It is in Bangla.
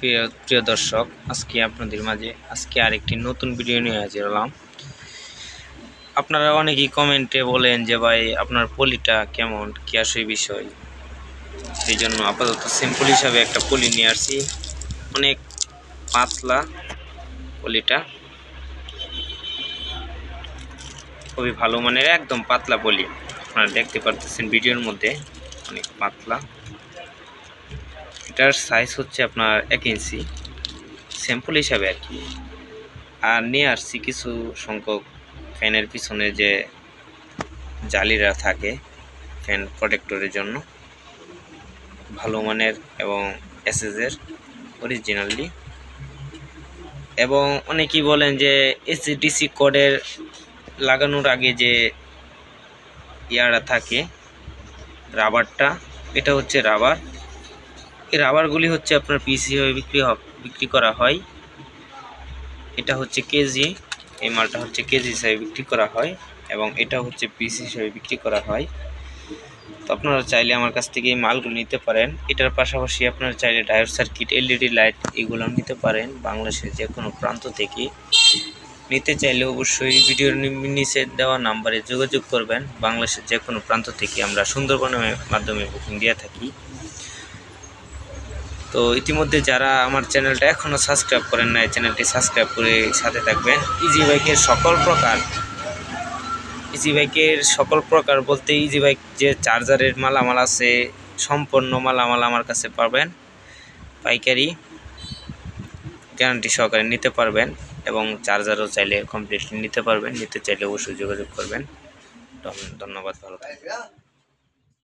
প্রিয় প্রিয় দর্শক, আজকে আপনাদের মাঝে আরেকটি নতুন ভিডিও নিয়ে হাজির হলাম। আপনারা অনেকেই কমেন্টে বলেন যে ভাই আপনার পলিটা কেমন, কি আসে বিষয়। সেই জন্য আপাতত সিম্পল হিসাবে একটা পলি নিয়ে আসছি। অনেক পাতলা পলিটা, খুবই ভালো মানের একদম পাতলা পলি। আপনারা দেখতে পারতেছেন ভিডিওর মধ্যে, অনেক পাতলা। এটার সাইজ হচ্ছে আপনার 1 ইঞ্চি, স্যাম্পল হিসাবে আর কি। আর নিয়ে আসছি কিছু সংখ্যক ফ্যানের পিছনে যে জালিরা থাকে ফ্যান প্রোটেক্টরের জন্য, ভালো মানের এবং এসএসের অরিজিনালি। এবং অনেকেই বলেন যে এসডিসি কোডের লাগানোর আগে যে ইয়ারা থাকে রাবারটা, এটা হচ্ছে রাবার। এই রাবারগুলি হচ্ছে আপনার পিসি হয়ে বিক্রি করা হয়। এটা হচ্ছে কেজি, এই মালটা হচ্ছে কেজি হিসাবে বিক্রি করা হয় এবং এটা হচ্ছে পিস হিসাবে বিক্রি করা হয়। তো আপনারা চাইলে আমার কাছ থেকে এই মালগুলো নিতে পারেন। এটার পাশাপাশি আপনারা চাইলে ডায়োড সার্কিট, এলইডি লাইট এগুলো নিতে পারেন বাংলাদেশের যে কোনো প্রান্ত থেকে। নিতে চাইলে অবশ্যই ভিডিওর নিচে দেওয়া নাম্বারে যোগাযোগ করবেন। বাংলাদেশের যে কোনো প্রান্ত থেকে আমরা সুন্দরবনের মাধ্যমে বুকিং দিয়ে থাকি। তো ইতিমধ্যে যারা আমার চ্যানেলটা এখনও সাবস্ক্রাইব করেন নাই, চ্যানেলটি সাবস্ক্রাইব করে সাথে থাকবেন। ইজি বাইকের সকল প্রকার বলতে ইজি বাইক যে চার্জারের মালামাল আছে, সম্পূর্ণ মালামাল আমার কাছে পাবেন। পাইকারি গ্যারান্টি সহকারে নিতে পারবেন এবং চার্জারও চাইলে কমপ্লিটলি নিতে পারবেন। নিতে চাইলে অবশ্যই যোগাযোগ করবেন। ধন্যবাদ, ভালো থাকবেন।